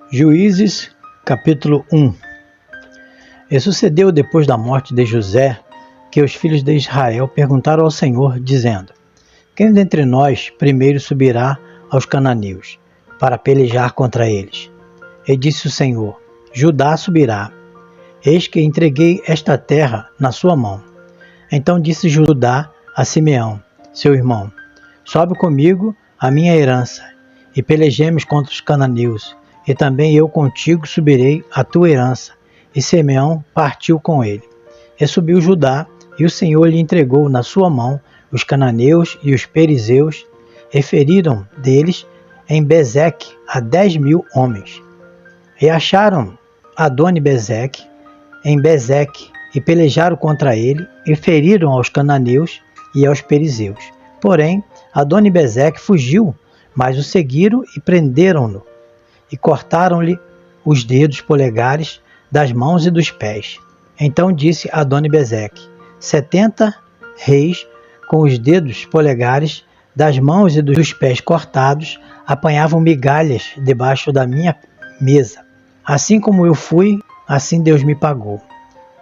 Juízes, capítulo 1. E sucedeu depois da morte de José, que os filhos de Israel perguntaram ao Senhor, dizendo: Quem dentre nós primeiro subirá aos cananeus, para pelejar contra eles? E disse o Senhor: Judá subirá. Eis que entreguei esta terra na sua mão. Então disse Judá a Simeão, seu irmão: Sobe comigo a minha herança, e pelejemos contra os cananeus, e também eu contigo subirei a tua herança. E Simeão partiu com ele. E subiu Judá, e o Senhor lhe entregou na sua mão os cananeus e os perizeus, e feriram deles em Bezeque a 10.000 homens. E acharam Adoni-Bezeque em Bezeque, e pelejaram contra ele, e feriram aos cananeus e aos perizeus. Porém, Adoni-Bezeque fugiu, mas o seguiram e prenderam-no, e cortaram-lhe os dedos polegares das mãos e dos pés. Então disse Adoni-Bezeque: 70 reis com os dedos polegares das mãos e dos pés cortados apanhavam migalhas debaixo da minha mesa. Assim como eu fui, assim Deus me pagou.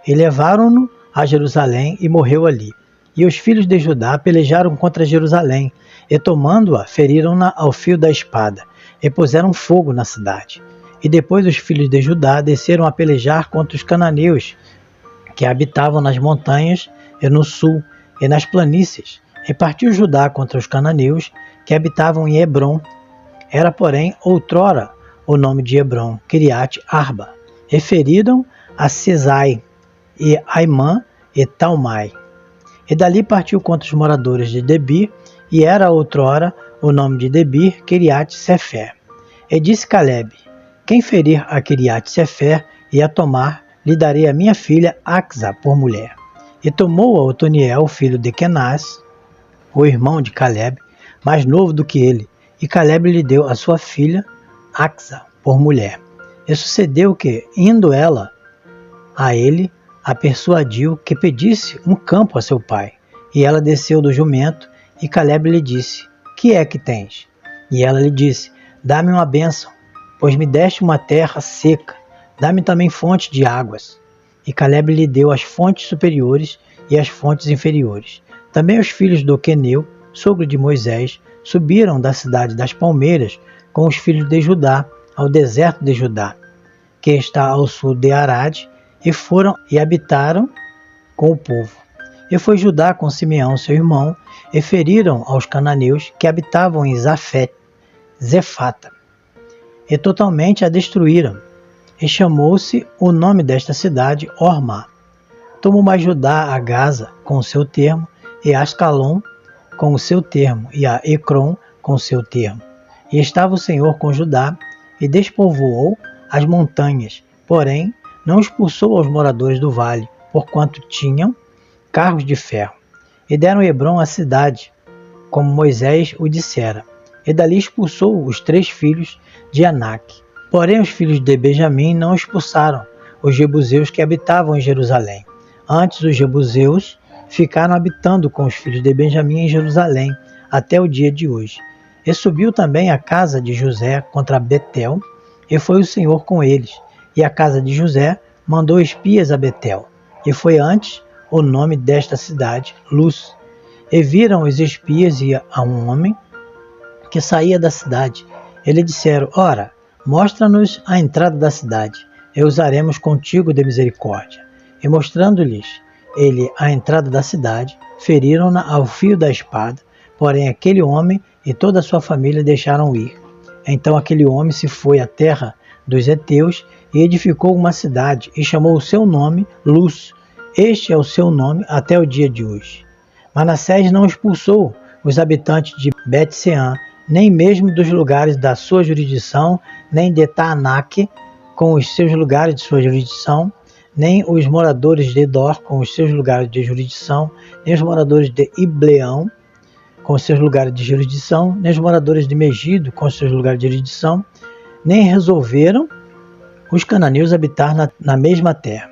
E levaram-no a Jerusalém e morreu ali. E os filhos de Judá pelejaram contra Jerusalém, e tomando-a, feriram-na ao fio da espada, e puseram fogo na cidade. E depois os filhos de Judá desceram a pelejar contra os cananeus, que habitavam nas montanhas e no sul, e nas planícies. E partiu Judá contra os cananeus, que habitavam em Hebrom. Era, porém, outrora o nome de Hebrom, Kiriate Arba. E feriram a Sesai, e Aimã, e Talmai. E dali partiu contra os moradores de Debir, e era outrora o nome de Debir, Kiriate Sefer. E disse Calebe: Quem ferir a Kiriate Sefer e a tomar, lhe darei a minha filha Axa por mulher. E tomou-a Otoniel, filho de Kenaz, o irmão de Calebe, mais novo do que ele, e Calebe lhe deu a sua filha Axa por mulher. E sucedeu que, indo ela a ele, a persuadiu que pedisse um campo a seu pai. E ela desceu do jumento, e Calebe lhe disse: Que é que tens? E ela lhe disse: Dá-me uma bênção, pois me deste uma terra seca, dá-me também fonte de águas. E Calebe lhe deu as fontes superiores e as fontes inferiores. Também os filhos do Queneu, sogro de Moisés, subiram da cidade das palmeiras com os filhos de Judá ao deserto de Judá, que está ao sul de Arade, e foram e habitaram com o povo. E foi Judá com Simeão, seu irmão, e feriram aos cananeus que habitavam em Zefata, e totalmente a destruíram. E chamou-se o nome desta cidade Ormá. Tomou mais Judá a Gaza com o seu termo, e Ascalon com o seu termo, e a Ecrom com o seu termo. E estava o Senhor com Judá, e despovoou as montanhas, porém não expulsou aos moradores do vale, porquanto tinham carros de ferro. E deram Hebrom a cidade, como Moisés o dissera. E dali expulsou os 3 filhos de Anak. Porém os filhos de Benjamim não expulsaram os jebuseus que habitavam em Jerusalém. Antes os jebuseus ficaram habitando com os filhos de Benjamim em Jerusalém, até o dia de hoje. E subiu também a casa de José contra Betel, e foi o Senhor com eles. E a casa de José mandou espias a Betel, e foi antes o nome desta cidade, Luz. E viram os espias e a um homem que saía da cidade. Eles disseram: Ora, mostra-nos a entrada da cidade, e usaremos contigo de misericórdia. E mostrando-lhes ele a entrada da cidade, feriram-na ao fio da espada, porém aquele homem e toda a sua família deixaram ir. Então aquele homem se foi à terra dos heteus e edificou uma cidade, e chamou o seu nome Luz. Este é o seu nome até o dia de hoje. Manassés não expulsou os habitantes de Bet-Sean, nem mesmo dos lugares da sua jurisdição, nem de Taanac, com os seus lugares de sua jurisdição, nem os moradores de Dor, com os seus lugares de jurisdição, nem os moradores de Ibleão, com os seus lugares de jurisdição, nem os moradores de Megido, com os seus lugares de jurisdição, nem resolveram os cananeus habitar na mesma terra.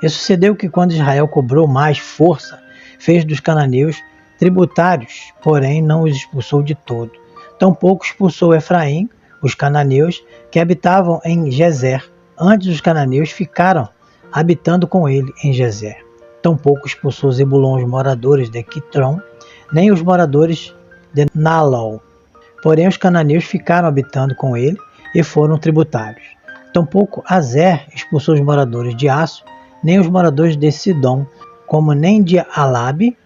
E sucedeu que, quando Israel cobrou mais força, fez dos cananeus tributários, porém não os expulsou de todo. Tampouco expulsou Efraim, os cananeus que habitavam em Gezer. Antes os cananeus ficaram habitando com ele em Gezer. Tampouco expulsou Zebulon os moradores de Quitron, nem os moradores de Naalol. Porém os cananeus ficaram habitando com ele e foram tributários. Tampouco Azer expulsou os moradores de Aço, nem os moradores de Sidom, como nem de Alabe,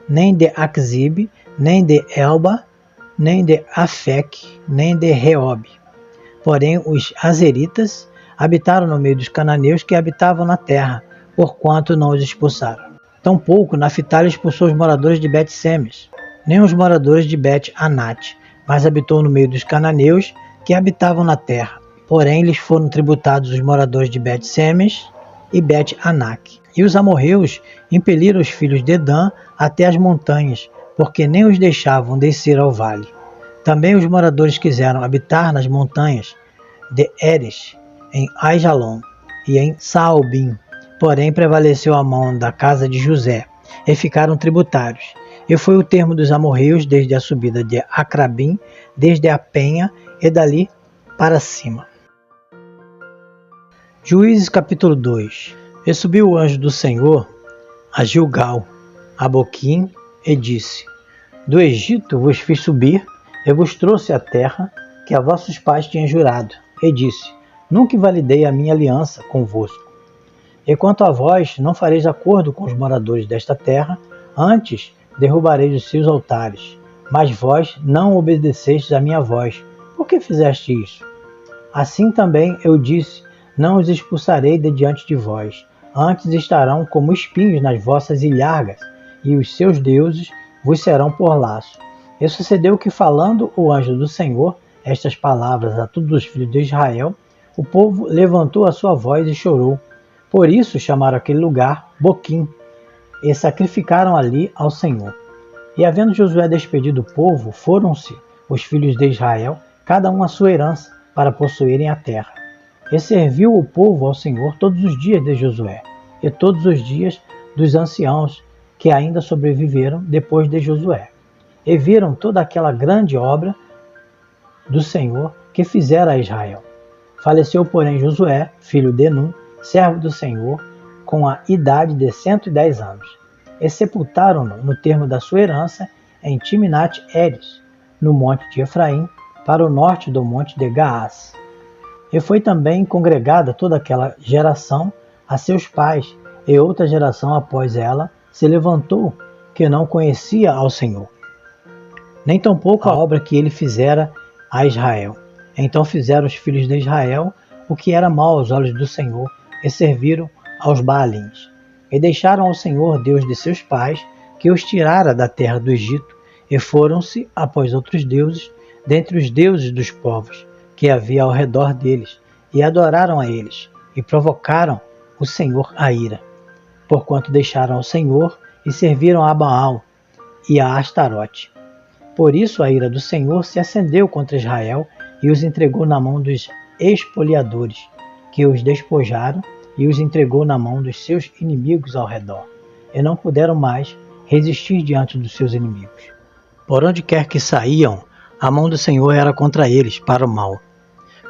nem de Aczib, nem de Elba, nem de Afec, nem de Reob. Porém os azeritas habitaram no meio dos cananeus que habitavam na terra, porquanto não os expulsaram. Tampouco Naphtali expulsou os moradores de Bet-Semes, nem os moradores de Bet-Anat, mas habitou no meio dos cananeus que habitavam na terra. Porém lhes foram tributados os moradores de Bet-Semes e Bet-Anac. E os amorreus impeliram os filhos de Dan até as montanhas, porque nem os deixavam descer ao vale. Também os moradores quiseram habitar nas montanhas de Eres, em Aijalon e em Saalbim. Porém prevaleceu a mão da casa de José, e ficaram tributários. E foi o termo dos amorreus desde a subida de Acrabim, desde a penha e dali para cima. Juízes capítulo 2. E subiu o anjo do Senhor a Gilgal, a Boquim, e disse: Do Egito vos fiz subir, e vos trouxe a terra que a vossos pais tinham jurado. E disse: Nunca invalidei a minha aliança convosco. E quanto a vós, não fareis acordo com os moradores desta terra, antes derrubareis os seus altares. Mas vós não obedecestes à minha voz. Por que fizeste isso? Assim também eu disse: Não os expulsarei de diante de vós. Antes estarão como espinhos nas vossas ilhargas, e os seus deuses vos serão por laço. E sucedeu que, falando o anjo do Senhor estas palavras a todos os filhos de Israel, o povo levantou a sua voz e chorou. Por isso chamaram aquele lugar Boquim, e sacrificaram ali ao Senhor. E havendo Josué despedido o povo, foram-se os filhos de Israel, cada um a sua herança, para possuírem a terra. E serviu o povo ao Senhor todos os dias de Josué, e todos os dias dos anciãos que ainda sobreviveram depois de Josué. E viram toda aquela grande obra do Senhor que fizera a Israel. Faleceu, porém, Josué, filho de Nun, servo do Senhor, com a idade de 110 anos. E sepultaram-no no termo da sua herança em Timnat-Heres, no monte de Efraim, para o norte do monte de Gaás. E foi também congregada toda aquela geração a seus pais, e outra geração após ela se levantou, que não conhecia ao Senhor, nem tampouco a obra que ele fizera a Israel. Então fizeram os filhos de Israel o que era mau aos olhos do Senhor, e serviram aos Baalins. E deixaram ao Senhor, Deus de seus pais, que os tirara da terra do Egito, e foram-se após outros deuses, dentre os deuses dos povos que havia ao redor deles, e adoraram a eles, e provocaram o Senhor a ira, porquanto deixaram ao Senhor e serviram a Baal e a Astarote. Por isso a ira do Senhor se acendeu contra Israel e os entregou na mão dos expoliadores, que os despojaram, e os entregou na mão dos seus inimigos ao redor, e não puderam mais resistir diante dos seus inimigos. Por onde quer que saíam, a mão do Senhor era contra eles, para o mal,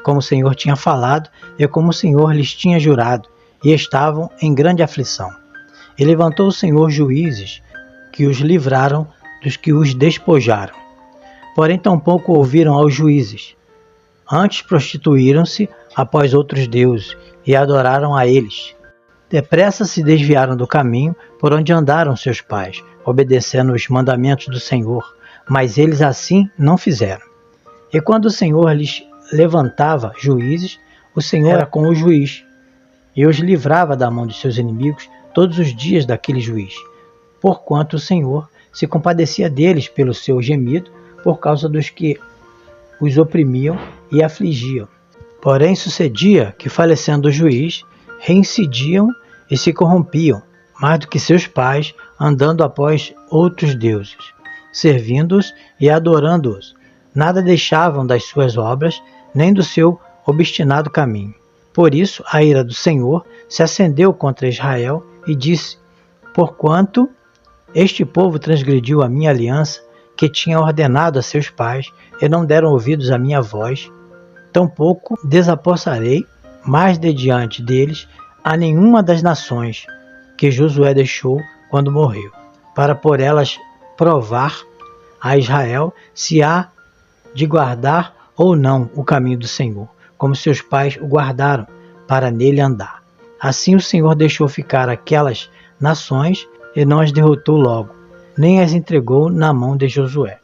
como o Senhor tinha falado e como o Senhor lhes tinha jurado, e estavam em grande aflição. E levantou o Senhor juízes, que os livraram dos que os despojaram. Porém tampouco ouviram aos juízes. Antes prostituíram-se após outros deuses, e adoraram a eles. Depressa se desviaram do caminho por onde andaram seus pais, obedecendo os mandamentos do Senhor, mas eles assim não fizeram. E quando o Senhor lhes levantava juízes, o Senhor era com o juiz, e os livrava da mão de seus inimigos todos os dias daquele juiz, porquanto o Senhor se compadecia deles pelo seu gemido, por causa dos que os oprimiam e afligiam. Porém sucedia que, falecendo o juiz, reincidiam e se corrompiam, mais do que seus pais, andando após outros deuses, servindo-os e adorando-os. Nada deixavam das suas obras, nem do seu obstinado caminho. Por isso a ira do Senhor se acendeu contra Israel e disse: Porquanto este povo transgrediu a minha aliança, que tinha ordenado a seus pais, e não deram ouvidos à minha voz, tampouco desapossarei mais de diante deles a nenhuma das nações que Josué deixou quando morreu, para por elas provar a Israel se há de guardar ou não o caminho do Senhor, como seus pais o guardaram, para nele andar. Assim o Senhor deixou ficar aquelas nações e não as derrotou logo, nem as entregou na mão de Josué.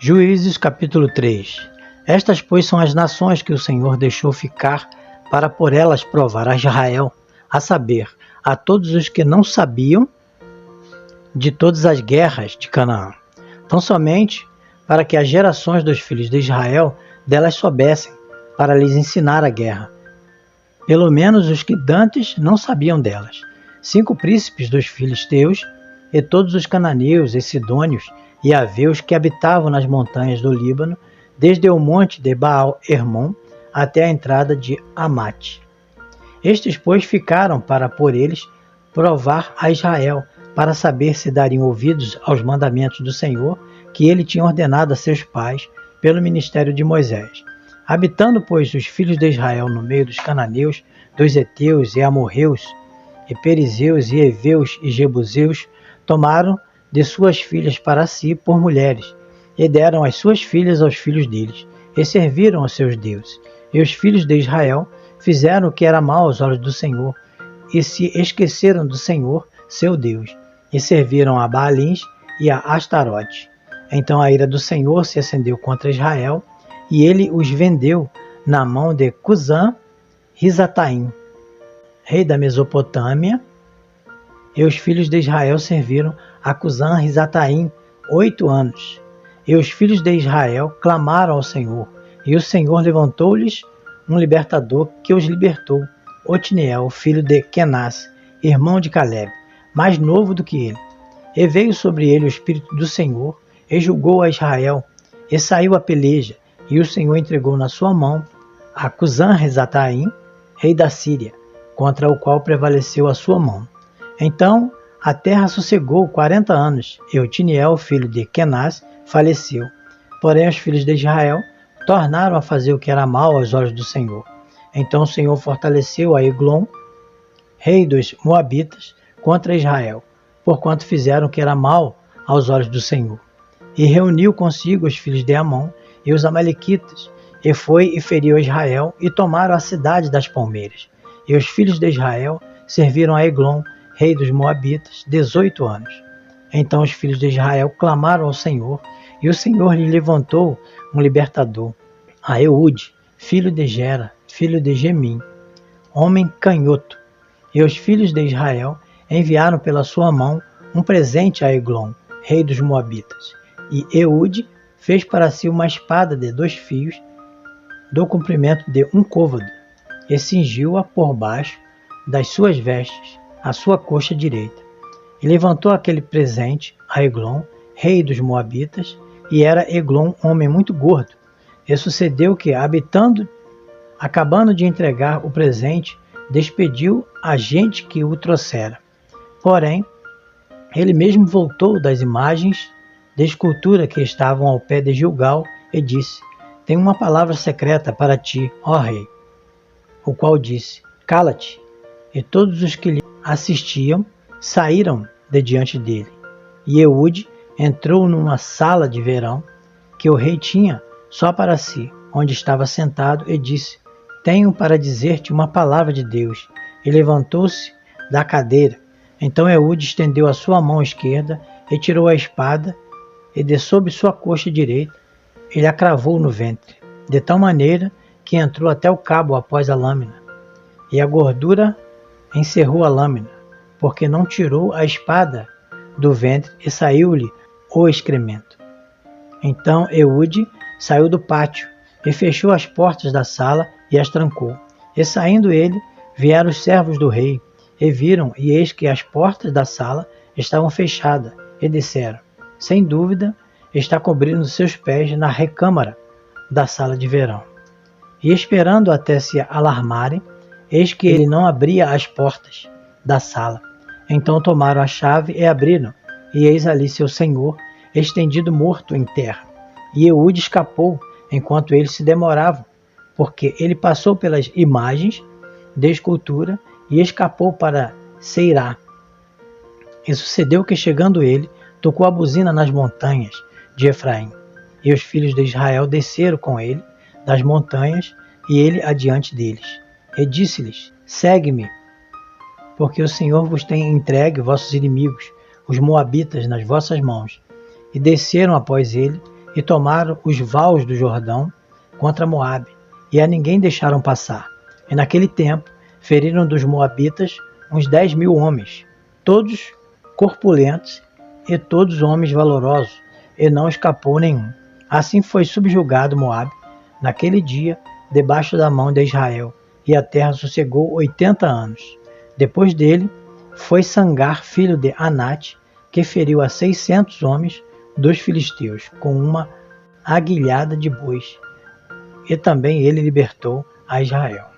Juízes capítulo 3. Estas, pois, são as nações que o Senhor deixou ficar para por elas provar a Israel, a saber, a todos os que não sabiam de todas as guerras de Canaã, tão somente para que as gerações dos filhos de Israel delas soubessem, para lhes ensinar a guerra, pelo menos os que dantes não sabiam delas. 5 príncipes dos filisteus e todos os cananeus e sidônios e haveus que habitavam nas montanhas do Líbano, desde o monte de Baal-Hermon até a entrada de Amate. Estes, pois, ficaram para por eles provar a Israel, para saber se dariam ouvidos aos mandamentos do Senhor, que ele tinha ordenado a seus pais pelo ministério de Moisés. Habitando, pois, os filhos de Israel no meio dos cananeus, dos heteus e amorreus, e perizeus e heveus e jebuseus, tomaram de suas filhas para si por mulheres, e deram as suas filhas aos filhos deles, e serviram aos seus deuses. E os filhos de Israel fizeram o que era mal aos olhos do Senhor, e se esqueceram do Senhor, seu Deus, e serviram a Baalins e a Astarote. Então a ira do Senhor se acendeu contra Israel, e ele os vendeu na mão de Cusã-Risataim, rei da Mesopotâmia, e os filhos de Israel serviram a Cusã-Risataim 8 anos. E os filhos de Israel clamaram ao Senhor, e o Senhor levantou-lhes um libertador que os libertou, Otniel, filho de Kenaz, irmão de Caleb, mais novo do que ele. E veio sobre ele o Espírito do Senhor, e julgou a Israel, e saiu a peleja, e o Senhor entregou na sua mão a Cusã-Risataim, rei da Síria, contra o qual prevaleceu a sua mão. Então a terra sossegou 40 anos, e Otniel, filho de Kenaz, faleceu. Porém os filhos de Israel tornaram a fazer o que era mal aos olhos do Senhor. Então o Senhor fortaleceu a Eglon, rei dos Moabitas, contra Israel, porquanto fizeram o que era mal aos olhos do Senhor. E reuniu consigo os filhos de Amon e os amalequitas, e foi e feriu Israel, e tomaram a cidade das palmeiras. E os filhos de Israel serviram a Eglon, rei dos Moabitas, 18 anos. Então os filhos de Israel clamaram ao Senhor, e o Senhor lhe levantou um libertador, a Eude, filho de Gera, filho de Gemim, homem canhoto. E os filhos de Israel enviaram pela sua mão um presente a Eglon, rei dos Moabitas. E Eude fez para si uma espada de 2 fios, do comprimento de 1 côvado, e cingiu-a por baixo das suas vestes, a sua coxa direita. E levantou aquele presente a Eglon, rei dos Moabitas, e era Eglon homem muito gordo. E sucedeu que, acabando de entregar o presente, despediu a gente que o trouxera. Porém, ele mesmo voltou das imagens de escultura que estavam ao pé de Gilgal e disse: tenho uma palavra secreta para ti, ó rei. O qual disse: cala-te. E todos os que lhe assistiam saíram de diante dele. E Eude entrou numa sala de verão que o rei tinha só para si, onde estava sentado, e disse: tenho para dizer-te uma palavra de Deus. E levantou-se da cadeira. Então Eude estendeu a sua mão esquerda e tirou a espada, e de sob sua coxa direita ele a cravou no ventre, de tal maneira que entrou até o cabo após a lâmina. E a gordura encerrou a lâmina, porque não tirou a espada do ventre, e saiu-lhe o excremento. Então Eude saiu do pátio, e fechou as portas da sala, e as trancou. E saindo ele, vieram os servos do rei, e viram, e eis que as portas da sala estavam fechadas, e disseram: sem dúvida, está cobrindo seus pés na recâmara da sala de verão. E esperando até se alarmarem, eis que ele não abria as portas da sala. Então tomaram a chave e abriram, e eis ali seu senhor, estendido morto em terra. E Eude escapou enquanto eles se demoravam, porque ele passou pelas imagens de escultura e escapou para Seirá. E sucedeu que, chegando ele, tocou a buzina nas montanhas de Efraim. E os filhos de Israel desceram com ele das montanhas, e ele adiante deles. E disse-lhes: segue-me, porque o Senhor vos tem entregue vossos inimigos, os moabitas, nas vossas mãos. E desceram após ele, e tomaram os vales do Jordão contra Moabe, e a ninguém deixaram passar. E naquele tempo feriram dos moabitas uns 10.000 homens, todos corpulentos e todos homens valorosos, e não escapou nenhum. Assim foi subjugado Moabe naquele dia debaixo da mão de Israel, e a terra sossegou 80 anos. Depois dele foi Sangar, filho de Anate, que feriu a 600 homens dos filisteus com uma aguilhada de bois, e também ele libertou a Israel.